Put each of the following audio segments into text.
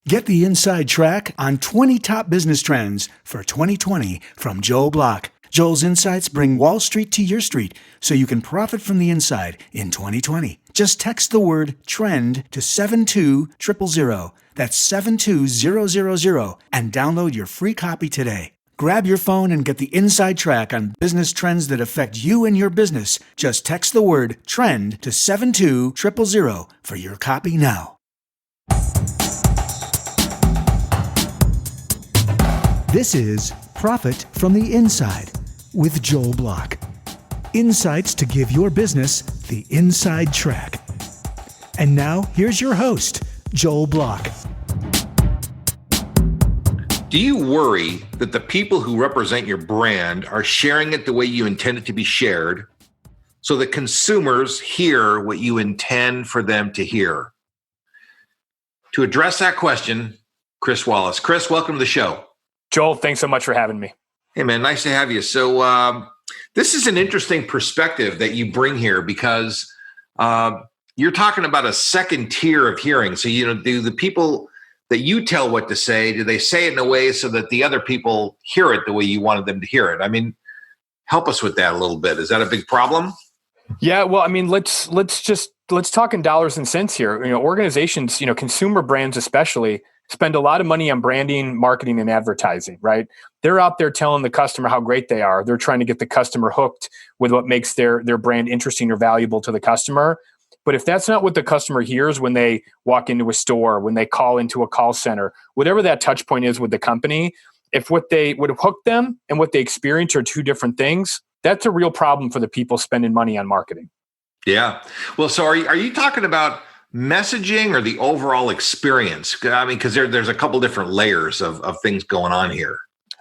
Get the inside track on 20 top business trends for 2020 from Joel Block. Joel's insights bring Wall Street to your street so you can profit from the inside in 2020. Just text the word TREND to 72000. That's 72000 and download your free copy today. Grab your phone and get the inside track on business trends that affect you and your business. Just text the word TREND to 72000 for your copy now. This is Profit from the Inside with Joel Block. Insights to give your business the inside track. And now, here's your host, Joel Block. Do you worry that the people who represent your brand are sharing it the way you intend it to be shared so that consumers hear what you intend for them to hear? To address that question, Chris Wallace. Chris, welcome to the show. Joel, thanks so much for having me. Hey, man, nice to have you. So this is an interesting perspective that you bring here because you're talking about a second tier of hearing. So, do the people that you tell what to say, do they say it in a way so that the other people hear it the way you wanted them to hear it? I mean, help us with that a little bit. Is that a big problem? Yeah, well, I mean, let's talk in dollars and cents here. Organizations, consumer brands especially, spend a lot of money on branding, marketing, and advertising, right? They're out there telling the customer how great they are. They're trying to get the customer hooked with what makes their brand interesting or valuable to the customer. But if that's not what the customer hears when they walk into a store, when they call into a call center, whatever that touch point is with the company, if what they would have hooked them and what they experience are two different things, that's a real problem for the people spending money on marketing. Yeah. Well, so are you talking about messaging or the overall experience? I mean, because there's a couple different layers of things going on here.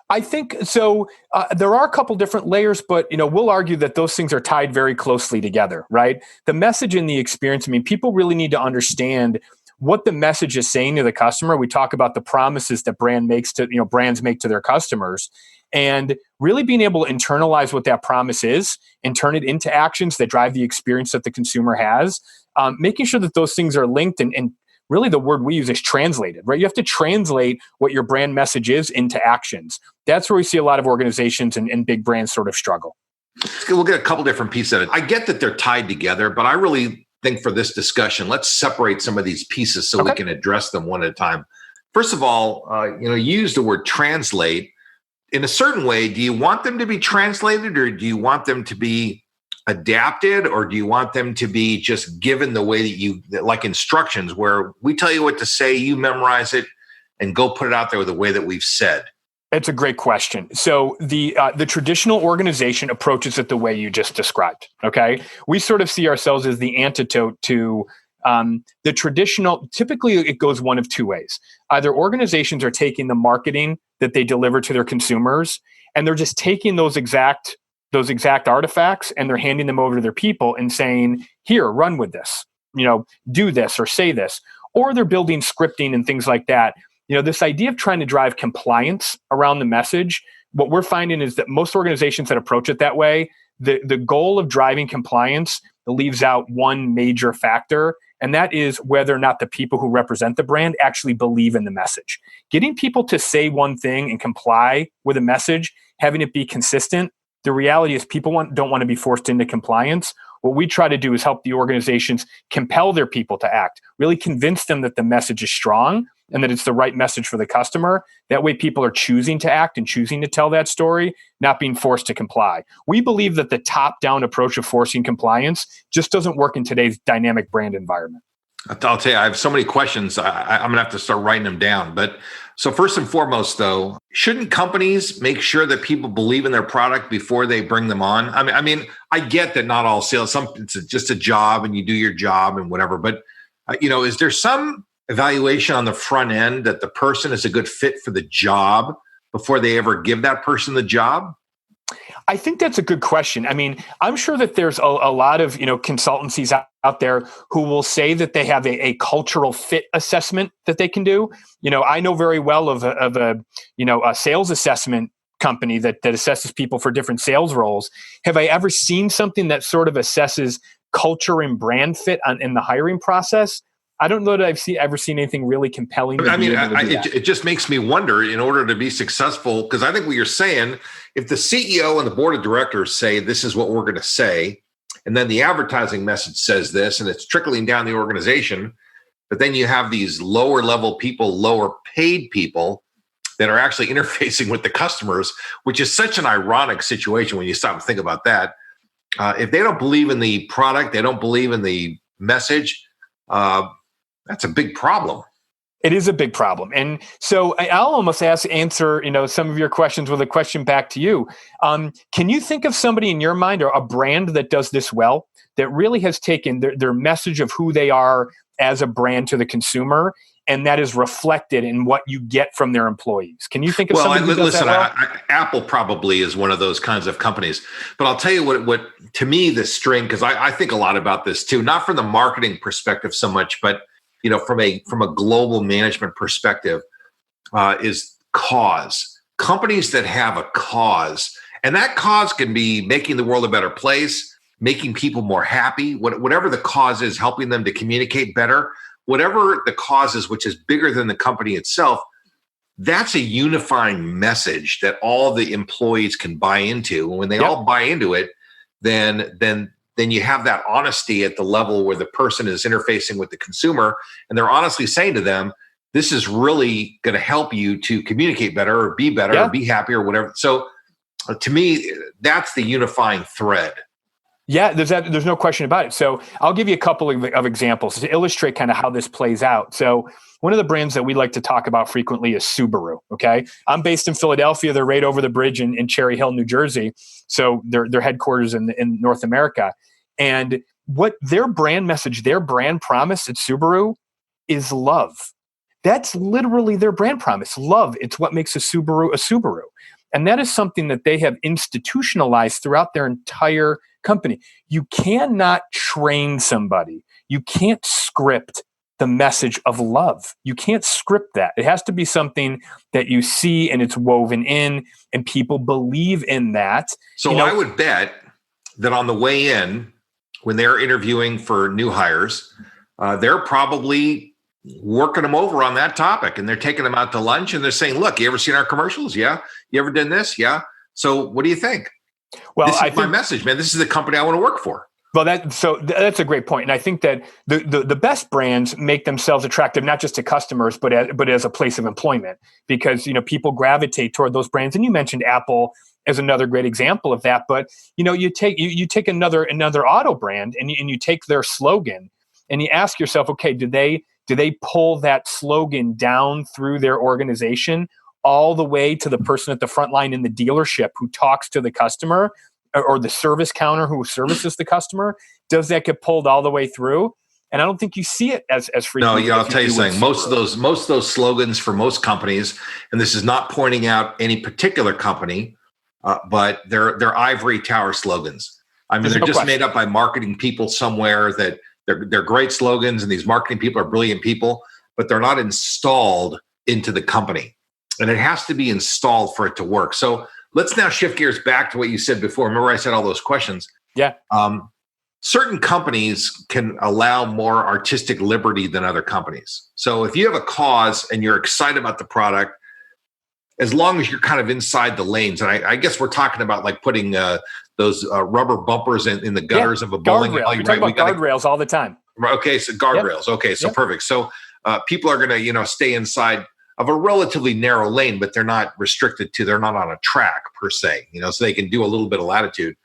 I think so. There are a couple different layers, but we'll argue that those things are tied very closely together, right? The message and the experience. I mean, people really need to understand what the message is saying to the customer. We talk about the promises that brands make to their customers, and really being able to internalize what that promise is and turn it into actions that drive the experience that the consumer has. Making sure that those things are linked and really the word we use is translated, right? You have to translate what your brand message is into actions. That's where we see a lot of organizations and big brands sort of struggle. We'll get a couple different pieces of it. I get that they're tied together, but I really think for this discussion, let's separate some of these pieces so we can address them one at a time. First of all, you use the word translate. In a certain way, do you want them to be translated or do you want them to be adapted, or do you want them to be just given the way that like instructions where we tell you what to say, you memorize it and go put it out there the way that we've said? It's a great question. So the traditional organization approaches it the way you just described. Okay, we sort of see ourselves as the antidote to the traditional. Typically, it goes one of two ways. Either organizations are taking the marketing that they deliver to their consumers, and they're just taking those exact artifacts and they're handing them over to their people and saying, "Here, run with this. Do this or say this." Or they're building scripting and things like that. This idea of trying to drive compliance around the message, what we're finding is that most organizations that approach it that way, the goal of driving compliance leaves out one major factor, and that is whether or not the people who represent the brand actually believe in the message. Getting people to say one thing and comply with a message, having it be consistent, the reality is people don't want to be forced into compliance. What we try to do is help the organizations compel their people to act, really convince them that the message is strong and that it's the right message for the customer. That way people are choosing to act and choosing to tell that story, not being forced to comply. We believe that the top-down approach of forcing compliance just doesn't work in today's dynamic brand environment. I'll tell you, I have so many questions. I'm going to have to start writing them down. But so first and foremost, though, shouldn't companies make sure that people believe in their product before they bring them on? I mean, I get that not all sales, it's just a job and you do your job and whatever. But, is there some evaluation on the front end that the person is a good fit for the job before they ever give that person the job? I think that's a good question. I mean, I'm sure that there's a lot of, consultancies out there who will say that they have a cultural fit assessment that they can do. I know very well of a sales assessment company that assesses people for different sales roles. Have I ever seen something that sort of assesses culture and brand fit in the hiring process? I don't know that I've ever seen anything really compelling. It just makes me wonder, in order to be successful, because I think what you're saying, if the CEO and the board of directors say, this is what we're going to say, and then the advertising message says this, and it's trickling down the organization, but then you have these lower level people, lower paid people that are actually interfacing with the customers, which is such an ironic situation when you stop and think about that. If they don't believe in the product, they don't believe in the message, that's a big problem. It is a big problem. And so I'll almost answer, some of your questions with a question back to you. Can you think of somebody in your mind, or a brand that does this well, that really has taken their message of who they are as a brand to the consumer, and that is reflected in what you get from their employees? Can you think of somebody who does that well? Apple probably is one of those kinds of companies. But I'll tell you what to me, the string, because I think a lot about this too, not from the marketing perspective so much, but from a global management perspective, is cause. Companies that have a cause, and that cause can be making the world a better place, making people more happy, whatever the cause is, helping them to communicate better, whatever the cause is, which is bigger than the company itself. That's a unifying message that all the employees can buy into. And when they all buy into it, then you have that honesty at the level where the person is interfacing with the consumer, and they're honestly saying to them, this is really going to help you to communicate better, or be better, or be happy, or whatever. So to me, that's the unifying thread. Yeah, there's no question about it. So I'll give you a couple of examples to illustrate kind of how this plays out. So one of the brands that we like to talk about frequently is Subaru. Okay, I'm based in Philadelphia. They're right over the bridge in Cherry Hill, New Jersey. So their headquarters in North America. And what their brand message, their brand promise at Subaru is love. That's literally their brand promise, love. It's what makes a Subaru a Subaru. And that is something that they have institutionalized throughout their entire company. You cannot train somebody. You can't script the message of love. You can't script that. It has to be something that you see, and it's woven in, and people believe in that. So I would bet that on the way in, when they're interviewing for new hires, they're probably working them over on that topic, and they're taking them out to lunch, and they're saying, look, you ever seen our commercials? Yeah. You ever done this? Yeah. So what do you think? Well, this is my message, man. This is the company I want to work for. Well, that's a great point. And I think that the best brands make themselves attractive, not just to customers, but as a place of employment, because, people gravitate toward those brands. And you mentioned Apple as another great example of that. But, you take another auto brand, and you take their slogan, and you ask yourself, okay, do they pull that slogan down through their organization all the way to the person at the front line in the dealership who talks to the customer, or the service counter who services the customer? Does that get pulled all the way through? And I don't think you see it as frequently. No, I'll tell you something. Most of those slogans for most companies, and this is not pointing out any particular company, but they're ivory tower slogans. I mean, they're just made up by marketing people somewhere that they're great slogans, and these marketing people are brilliant people, but they're not installed into the company. And it has to be installed for it to work. So let's now shift gears back to what you said before. Remember I said all those questions? Yeah. Certain companies can allow more artistic liberty than other companies. So if you have a cause and you're excited about the product, as long as you're kind of inside the lanes, and I guess we're talking about like putting those rubber bumpers in the gutters of a bowling alley. We talk about guardrails all the time. Okay, so guardrails. Yep. Okay, so perfect. So people are going to, stay inside of a relatively narrow lane, but they're not restricted to, they're not on a track per se, so they can do a little bit of latitude.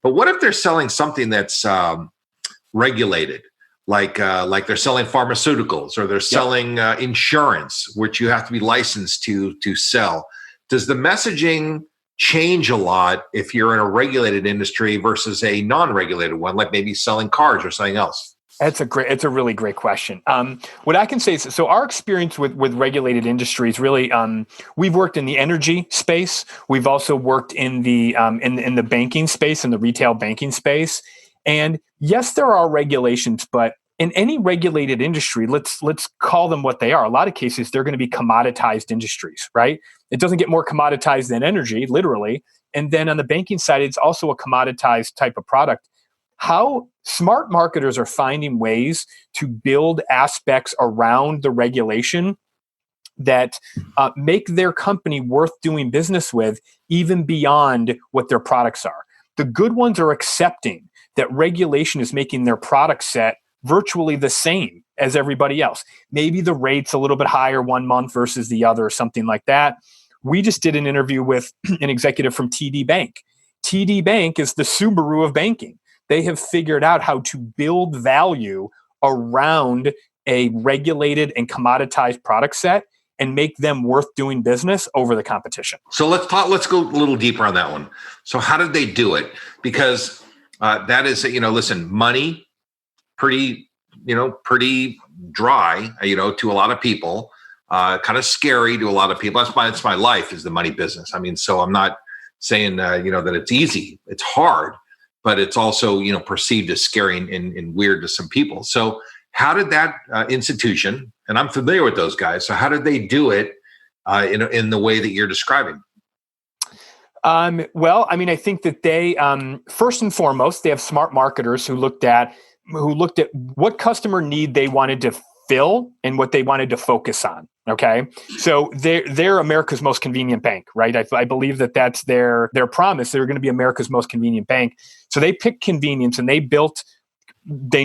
But what if they're selling something that's regulated, like they're selling pharmaceuticals, or they're selling insurance, which you have to be licensed to sell? Does the messaging change a lot if you're in a regulated industry versus a non-regulated one, like maybe selling cars or something else? It's a really great question. What I can say is, so our experience with regulated industries, really, we've worked in the energy space. We've also worked in the in the banking space, in the retail banking space. And yes, there are regulations, but in any regulated industry, let's call them what they are. A lot of cases, they're going to be commoditized industries, right? It doesn't get more commoditized than energy, literally. And then on the banking side, it's also a commoditized type of product. How Smart marketers are finding ways to build aspects around the regulation that make their company worth doing business with, even beyond what their products are. The good ones are accepting that regulation is making their product set virtually the same as everybody else. Maybe the rate's a little bit higher one month versus the other or something like that. We just did an interview with an executive from TD Bank. TD Bank is the Subaru of banking. They have figured out how to build value around a regulated and commoditized product set and make them worth doing business over the competition. So let's go a little deeper on that one. So how did they do it? Because that is, listen, money, pretty dry, to a lot of people, kind of scary to a lot of people. That's my life is the money business. I mean, so I'm not saying, that it's easy. It's hard, but it's also, perceived as scary and weird to some people. So how did that institution, and I'm familiar with those guys, so how did they do it in the way that you're describing? Well, I mean, I think that they, first and foremost, they have smart marketers who looked at what customer need they wanted to fill and what they wanted to focus on. Okay. So they're America's most convenient bank, right? I believe that that's their promise. They're going to be America's most convenient bank. So they picked convenience and they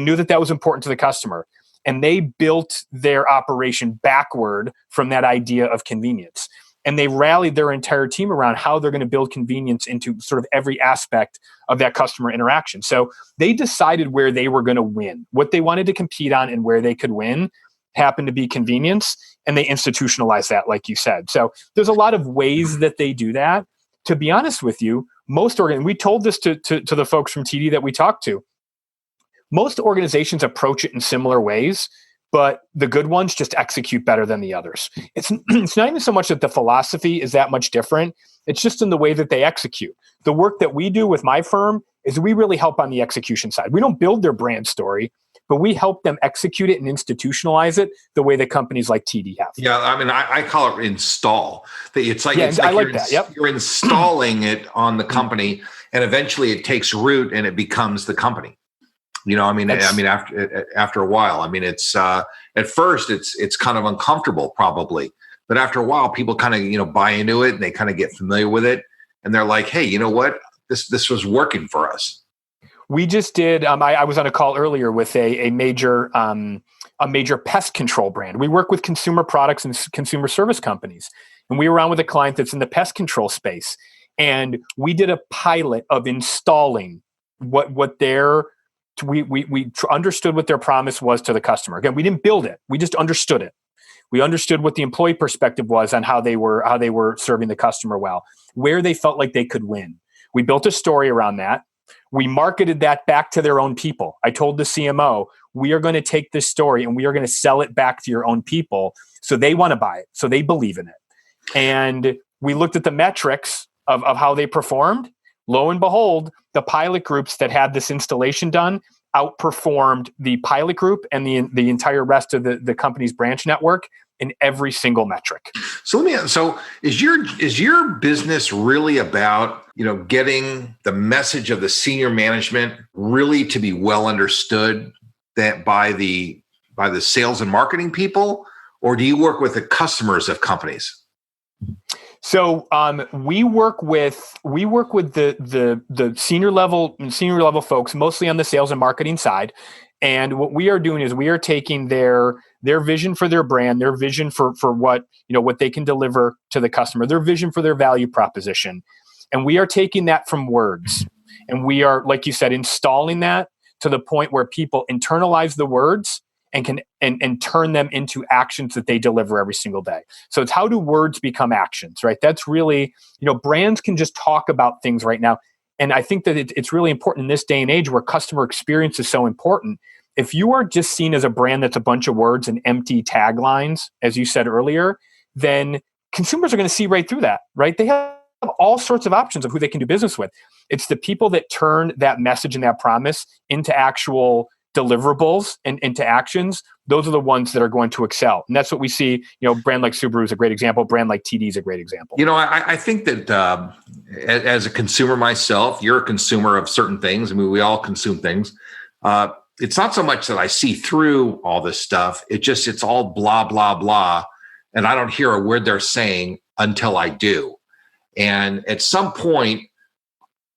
knew that was important to the customer, and they built their operation backward from that idea of convenience. And they rallied their entire team around how they're going to build convenience into sort of every aspect of that customer interaction. So they decided where they were going to win, what they wanted to compete on, and where they could win happened to be convenience. And they institutionalized that, like you said. So there's a lot of ways that they do that. To be honest with you, we told this to the folks from TD that we talked to. Most organizations approach it in similar ways, but the good ones just execute better than the others. It's not even so much that the philosophy is that much different. It's just in the way that they execute. The work that we do with my firm is we really help on the execution side. We don't build their brand story, but we help them execute it and institutionalize it the way that companies like TD have. Yeah, I mean, I call it install. It's like, I like that. Yep. You're installing it on the company, and eventually it takes root and it becomes the company. After a while, I mean, it's at first it's kind of uncomfortable probably, but after a while, people kind of buy into it and they kind of get familiar with it, and they're like, hey, you know what, this was working for us. We just did. I was on a call earlier with a major pest control brand. We work with consumer products and consumer service companies, and we were on with a client that's in the pest control space, and we did a pilot of installing what their we understood what their promise was to the customer. Again, we didn't build it. We just understood it. We understood what the employee perspective was on how they were serving the customer well, where they felt like they could win. We built a story around that. We marketed that back to their own people. I told the CMO, we are going to take this story and we are going to sell it back to your own people so they want to buy it, so they believe in it. And we looked at the metrics of how they performed. Lo and behold, the pilot groups that had this installation done outperformed the pilot group and the entire rest of the company's branch network in every single metric. So is your business really about, getting the message of the senior management really to be well understood that by the sales and marketing people, or do you work with the customers of companies? So we work with the senior level folks, mostly on the sales and marketing side. And what we are doing is we are taking their vision for their brand, their vision for what they can deliver to the customer, their vision for their value proposition, and we are taking that from words, and we are, like you said, installing that to the point where people internalize the words and can and turn them into actions that they deliver every single day. So it's how do words become actions, right? That's really, brands can just talk about things right now. And I think that it's really important in this day and age where customer experience is so important. If you are just seen as a brand that's a bunch of words and empty taglines, as you said earlier, then consumers are going to see right through that, right? They have all sorts of options of who they can do business with. It's the people that turn that message and that promise into actual deliverables and into actions. Those are the ones that are going to excel. And that's what we see, brand like Subaru is a great example. Brand like TD is a great example. I think that as a consumer myself, you're a consumer of certain things. I mean, we all consume things. It's not so much that I see through all this stuff. It's all blah, blah, blah. And I don't hear a word they're saying until I do. And at some point,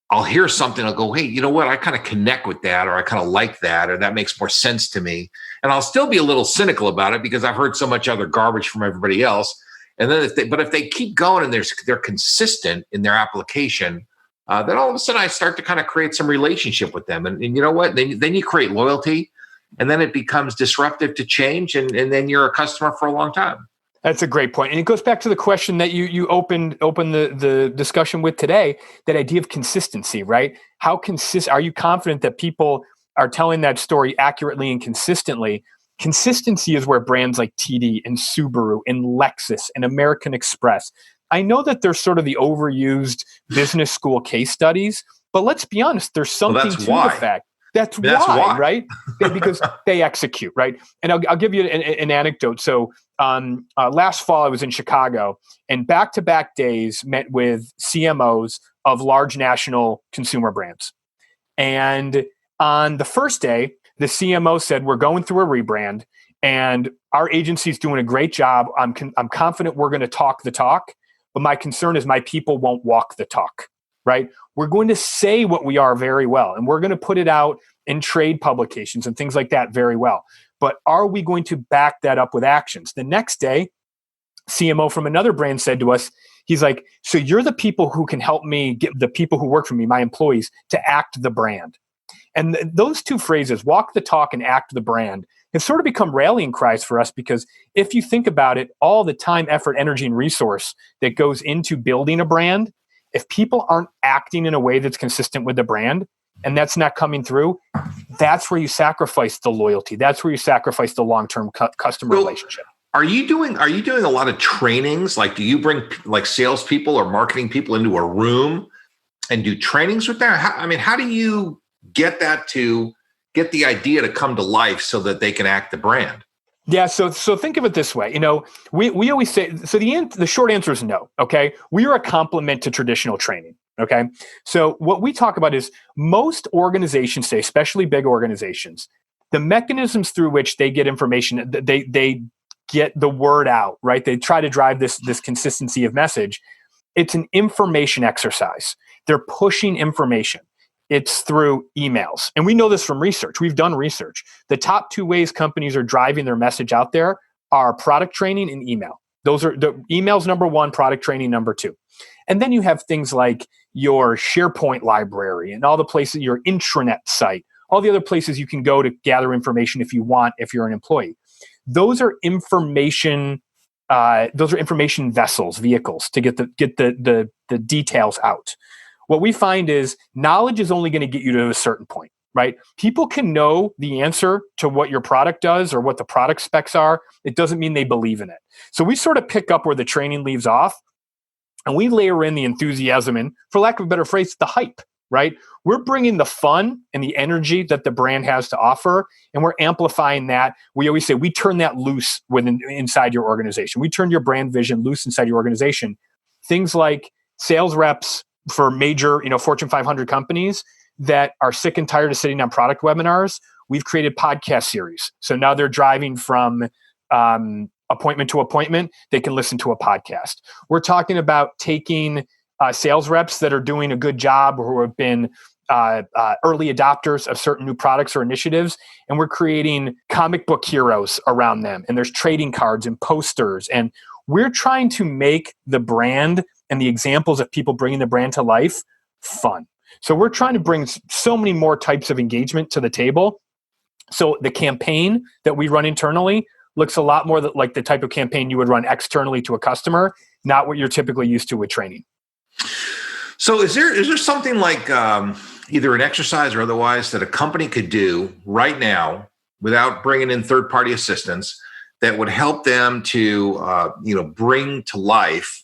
I'll hear something. I'll go, hey, you know what? I kind of connect with that, or I kind of like that, or that makes more sense to me. And I'll still be a little cynical about it because I've heard so much other garbage from everybody else. And then if they keep going and they're consistent in their application, then all of a sudden I start to kind of create some relationship with them. And you know what? Then you create loyalty, and then it becomes disruptive to change. And then you're a customer for a long time. That's a great point. And it goes back to the question that you opened the discussion with today, that idea of consistency, right? How are you confident that people are telling that story accurately and consistently? Consistency is where brands like TD and Subaru and Lexus and American Express, I know that there's sort of the overused business school case studies, but let's be honest, there's something to the fact. That's why, right? Because they execute, right? And I'll give you an anecdote. So last fall, I was in Chicago, and back-to-back days met with CMOs of large national consumer brands. And on the first day, the CMO said, we're going through a rebrand, and our agency's doing a great job. I'm confident we're going to talk the talk, but my concern is my people won't walk the talk, right? We're going to say what we are very well, and we're going to put it out in trade publications and things like that very well. But are we going to back that up with actions? The next day, CMO from another brand said to us, he's like, so you're the people who can help me get the people who work for me, my employees, to act the brand. And those two phrases, walk the talk and act the brand, have sort of become rallying cries for us, because if you think about it, all the time, effort, energy, and resource that goes into building a brand, if people aren't acting in a way that's consistent with the brand, and that's not coming through, that's where you sacrifice the loyalty. That's where you sacrifice the long-term customer relationship. Are you doing a lot of trainings? Like, do you bring like salespeople or marketing people into a room and do trainings with them? How do you get the idea to come to life so that they can act the brand? Yeah, so think of it this way. We always say, so the short answer is no, okay? We are a complement to traditional training, okay? So what we talk about is most organizations today, especially big organizations, the mechanisms through which they get information, they get the word out, right? They try to drive this consistency of message. It's an information exercise. They're pushing information. It's through emails. And we know this from research. We've done research. The top two ways companies are driving their message out there are product training and email. Those are the emails, number one, product training, number two. And then you have things like your SharePoint library and all the places, your intranet site, all the other places you can go to gather information if you want, if you're an employee. Those are information vessels, vehicles to get the details out. What we find is knowledge is only going to get you to a certain point, right? People can know the answer to what your product does or what the product specs are. It doesn't mean they believe in it. So we sort of pick up where the training leaves off, and we layer in the enthusiasm and, for lack of a better phrase, the hype, right? We're bringing the fun and the energy that the brand has to offer, and we're amplifying that. We always say we turn that loose inside your organization. We turn your brand vision loose inside your organization. Things like sales reps for major, Fortune 500 companies that are sick and tired of sitting on product webinars, we've created podcast series. So now they're driving from appointment to appointment. They can listen to a podcast. We're talking about taking sales reps that are doing a good job or who have been early adopters of certain new products or initiatives, and we're creating comic book heroes around them. And there's trading cards and posters. And we're trying to make the brand and the examples of people bringing the brand to life fun. So we're trying to bring so many more types of engagement to the table. So the campaign that we run internally looks a lot more like the type of campaign you would run externally to a customer, not what you're typically used to with training. So is there something like either an exercise or otherwise that a company could do right now without bringing in third-party assistance that would help them to bring to life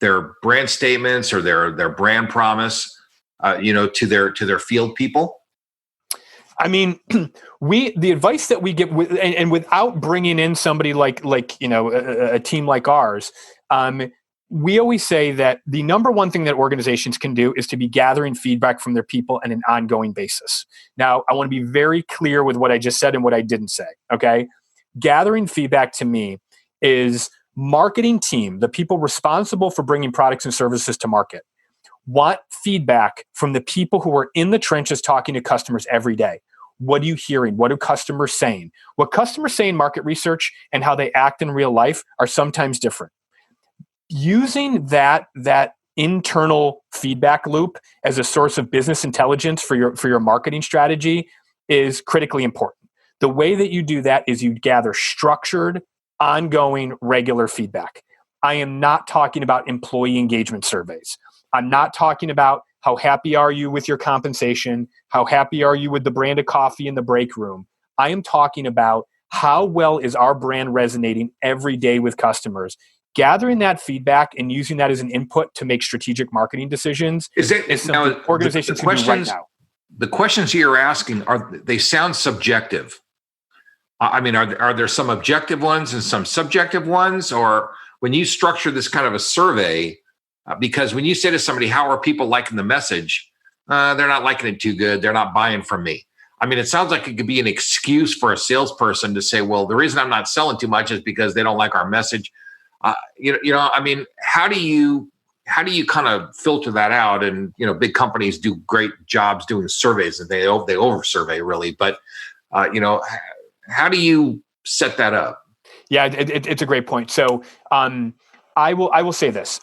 their brand statements or their brand promise, to their field people? I mean, the advice that we give, and without bringing in somebody like a team like ours, we always say that the number one thing that organizations can do is to be gathering feedback from their people on an ongoing basis. Now, I want to be very clear with what I just said and what I didn't say, okay? Gathering feedback to me is marketing team, the people responsible for bringing products and services to market, want feedback from the people who are in the trenches talking to customers every day. What are you hearing? What are customers saying? What customers say in market research and how they act in real life are sometimes different. Using that internal feedback loop as a source of business intelligence for your marketing strategy is critically important. The way that you do that is you gather structured, ongoing, regular feedback. I am not talking about employee engagement surveys. I'm not talking about how happy are you with your compensation, how happy are you with the brand of coffee in the break room. I am talking about how well is our brand resonating every day with customers. Gathering that feedback and using that as an input to make strategic marketing decisions is something now, organizations can do right now. The questions you're asking, they sound subjective. I mean, are there some objective ones and some subjective ones? Or when you structure this kind of a survey, because when you say to somebody, how are people liking the message? They're not liking it too good. They're not buying from me. I mean, it sounds like it could be an excuse for a salesperson to say, well, the reason I'm not selling too much is because they don't like our message. I mean, how do you kind of filter that out? And, big companies do great jobs doing surveys and they over survey really, but, how do you set that up? Yeah, it's a great point. So, I will say this,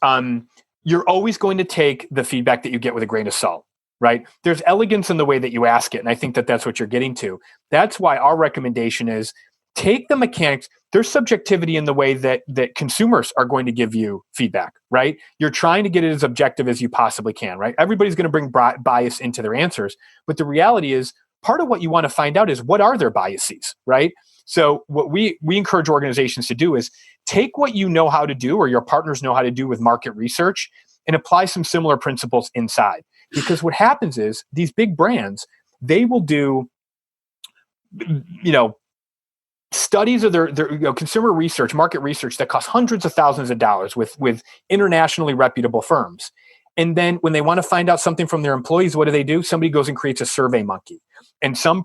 you're always going to take the feedback that you get with a grain of salt, right? There's elegance in the way that you ask it. And I think that that's what you're getting to. That's why our recommendation is take the mechanics. There's subjectivity in the way that consumers are going to give you feedback, right? You're trying to get it as objective as you possibly can, right? Everybody's going to bring bias into their answers. But the reality is part of what you want to find out is what are their biases, right? So what we encourage organizations to do is take what you know how to do or your partners know how to do with market research and apply some similar principles inside. Because what happens is these big brands, they will do, studies of their consumer research, market research that costs hundreds of thousands of dollars with internationally reputable firms. And then when they want to find out something from their employees, what do? Somebody goes and creates a survey monkey. And some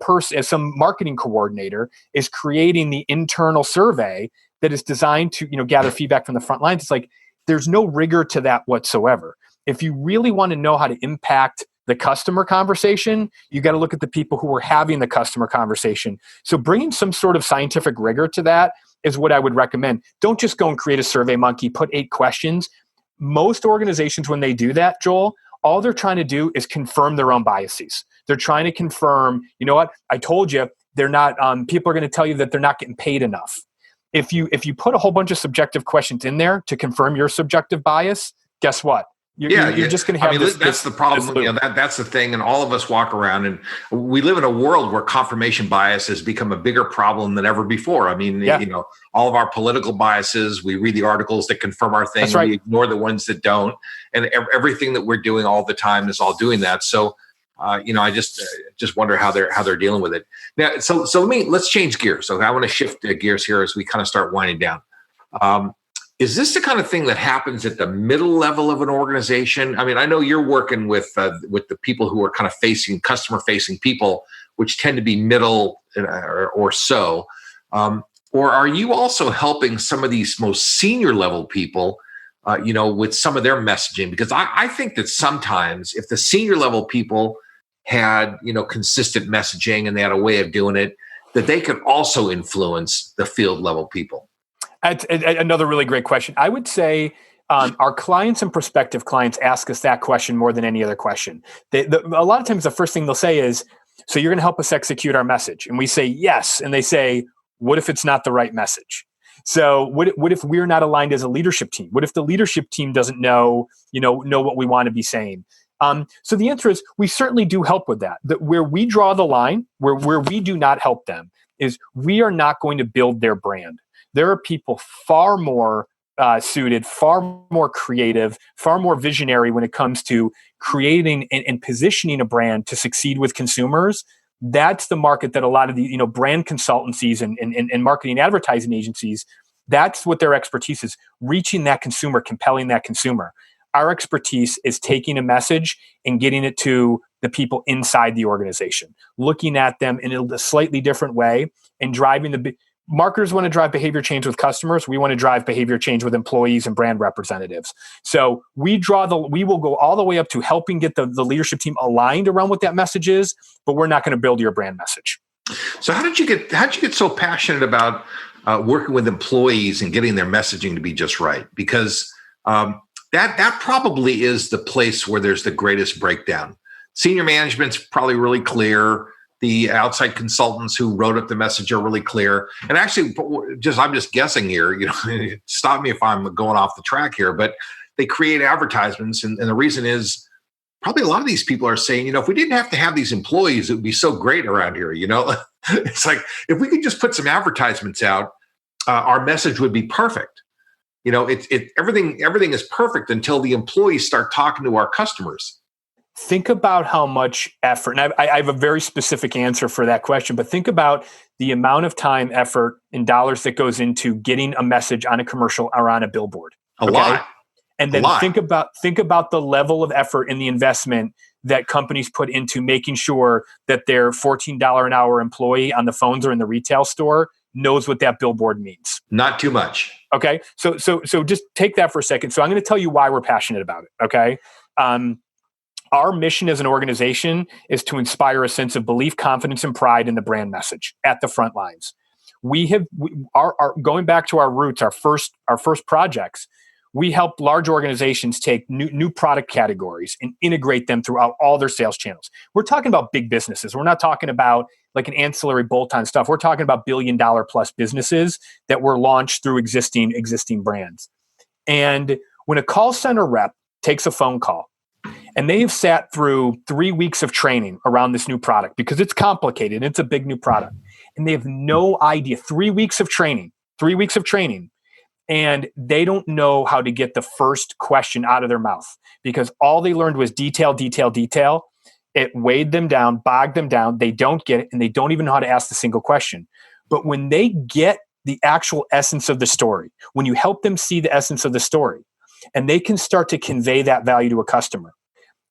marketing coordinator is creating the internal survey that is designed to, gather feedback from the front lines. It's like, there's no rigor to that whatsoever. If you really want to know how to impact the customer conversation, you got to look at the people who are having the customer conversation. So bringing some sort of scientific rigor to that is what I would recommend. Don't just go and create a survey monkey, put 8 questions. Most organizations, when they do that, Joel, all they're trying to do is confirm their own biases. They're trying to confirm, you know what, I told you, they're not, people are going to tell you that they're not getting paid enough. If you put a whole bunch of subjective questions in there to confirm your subjective bias, guess what? You're just going to have that's the problem. That's the thing. And all of us walk around and we live in a world where confirmation bias has become a bigger problem than ever before. I mean, all of our political biases, we read the articles that confirm our thing. Right. We ignore the ones that don't. And everything that we're doing all the time is all doing that. So, I just wonder how they're dealing with it now. So let's change gears. So I want to shift gears here as we kind of start winding down. Is this the kind of thing that happens at the middle level of an organization? I mean, I know you're working with the people who are kind of customer-facing people, which tend to be middle or so. Or are you also helping some of these most senior level people, with some of their messaging? Because I think that sometimes if the senior level people had, consistent messaging and they had a way of doing it, that they could also influence the field level people. That's another really great question. I would say our clients and prospective clients ask us that question more than any other question. A lot of times the first thing they'll say is, so you're going to help us execute our message? And we say, yes. And they say, what if it's not the right message? So what if we're not aligned as a leadership team? What if the leadership team doesn't know what we want to be saying? So the answer is we certainly do help with that. Where we draw the line, where we do not help them, is we are not going to build their brand. There are people far more suited, far more creative, far more visionary when it comes to creating and positioning a brand to succeed with consumers. That's the market that a lot of the brand consultancies and marketing advertising agencies, That's what their expertise is, reaching that consumer, compelling that consumer. Our expertise is taking a message and getting it to the people inside the organization, looking at them in a slightly different way and driving marketers want to drive behavior change with customers. We want to drive behavior change with employees and brand representatives. So we will go all the way up to helping get the leadership team aligned around what that message is, but we're not going to build your brand message. So how did you get so passionate about working with employees and getting their messaging to be just right? Because that probably is the place where there's the greatest breakdown. Senior management's probably really clear. The outside consultants who wrote up the message are really clear. And actually, I'm just guessing here, stop me if I'm going off the track here, but they create advertisements. And the reason is probably a lot of these people are saying, if we didn't have to have these employees, it would be so great around here. It's like, if we could just put some advertisements out, our message would be perfect. Everything is perfect until the employees start talking to our customers. Think about how much effort, and I have a very specific answer for that question, but think about the amount of time, effort, and dollars that goes into getting a message on a commercial or on a billboard. A lot. And then think about the level of effort and the investment that companies put into making sure that their $14 an hour employee on the phones or in the retail store knows what that billboard means. Not too much. Okay. So just take that for a second. So I'm going to tell you why we're passionate about it. Okay. Our mission as an organization is to inspire a sense of belief, confidence, and pride in the brand message at the front lines. We are going back to our roots, our first projects. We help large organizations take new product categories and integrate them throughout all their sales channels. We're talking about big businesses. We're not talking about like an ancillary bolt-on stuff. We're talking about $1 billion plus businesses that were launched through existing brands. And when a call center rep takes a phone call, and they have sat through 3 weeks of training around this new product because it's complicated. It's a big new product. And they have no idea. 3 weeks of training, and they don't know how to get the first question out of their mouth because all they learned was detail. It weighed them down, bogged them down. They don't get it, and they don't even know how to ask the single question. But when they get the actual essence of the story, when you help them see the essence of the story, and they can start to convey that value to a customer.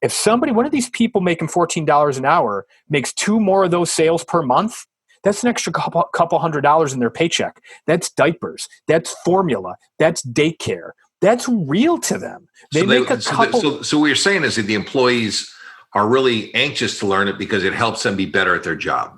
If one of these people making $14 an hour makes 2 more of those sales per month, that's an extra couple $100 in their paycheck. That's diapers. That's formula. That's daycare. That's real to them. So what you're saying is that the employees are really anxious to learn it because it helps them be better at their job.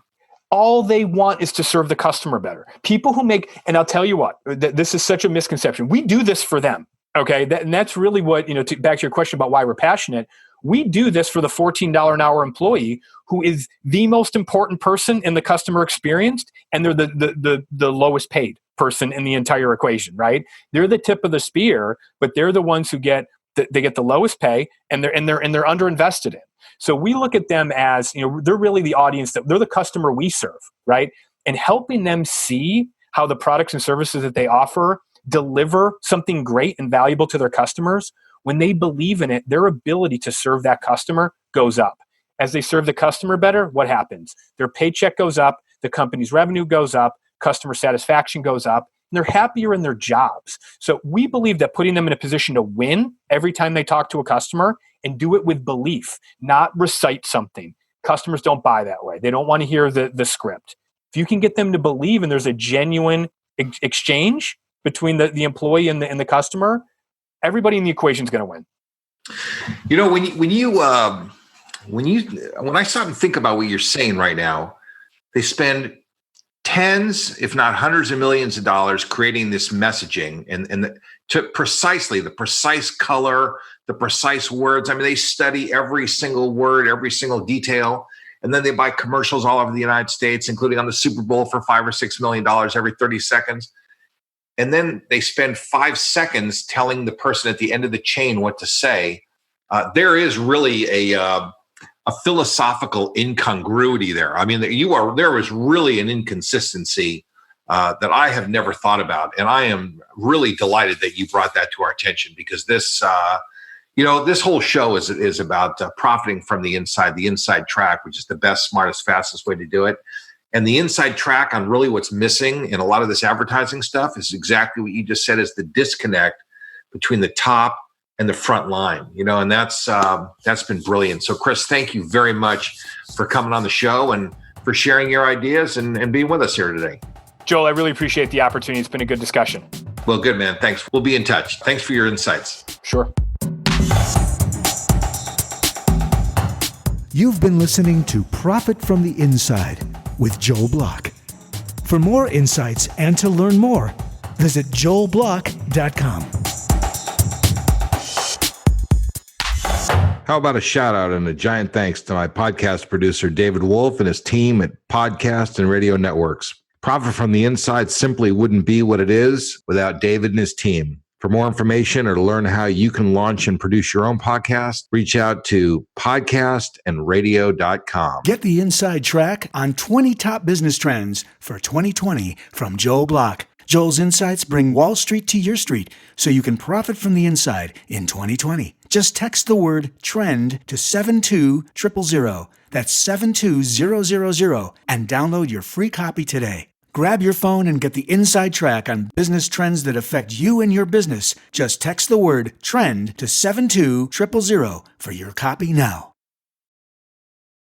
All they want is to serve the customer better. People who and I'll tell you what, this is such a misconception. We do this for them. Okay. And that's really what, back to your question about why we're passionate. We do this for the $14 an hour employee who is the most important person in the customer experience. And they're the lowest paid person in the entire equation, right? They're the tip of the spear, but they're the ones who get the lowest pay and they're underinvested in. So we look at them as, they're really the audience they're the customer we serve, right? And helping them see how the products and services that they offer deliver something great and valuable to their customers. When they believe in it, their ability to serve that customer goes up. As they serve the customer better, what happens? Their paycheck goes up, the company's revenue goes up, customer satisfaction goes up, and they're happier in their jobs. So we believe that putting them in a position to win every time they talk to a customer and do it with belief, not recite something. Customers don't buy that way. They don't want to hear the script. If you can get them to believe and there's a genuine exchange between the employee and the customer, everybody in the equation is going to win. When I stop and think about what you're saying right now, they spend tens, if not hundreds of millions of dollars creating this messaging and to precisely the precise color, the precise words. I mean, they study every single word, every single detail. And then they buy commercials all over the United States, including on the Super Bowl for $5 or $6 million every 30 seconds. And then they spend 5 seconds telling the person at the end of the chain what to say. There is really a philosophical incongruity there. I mean, there was really an inconsistency that I have never thought about. And I am really delighted that you brought that to our attention because this whole show is about profiting from the inside track, which is the best, smartest, fastest way to do it. And the inside track on really what's missing in a lot of this advertising stuff is exactly what you just said, is the disconnect between the top and the front line, and that's been brilliant. So Chris, thank you very much for coming on the show and for sharing your ideas and being with us here today. Joel, I really appreciate the opportunity. It's been a good discussion. Well, good, man. Thanks. We'll be in touch. Thanks for your insights. Sure. You've been listening to Profit from the Inside with Joel Block. For more insights and to learn more, visit joelblock.com. How about a shout out and a giant thanks to my podcast producer, David Wolf, and his team at Podcast and Radio Networks. Profit from the Inside simply wouldn't be what it is without David and his team. For more information or to learn how you can launch and produce your own podcast, reach out to podcastandradio.com. Get the inside track on 20 top business trends for 2020 from Joel Block. Joel's insights bring Wall Street to your street so you can profit from the inside in 2020. Just text the word TREND to 72000. That's 72000 and download your free copy today. Grab your phone and get the inside track on business trends that affect you and your business. Just text the word TREND to 72000 for your copy now.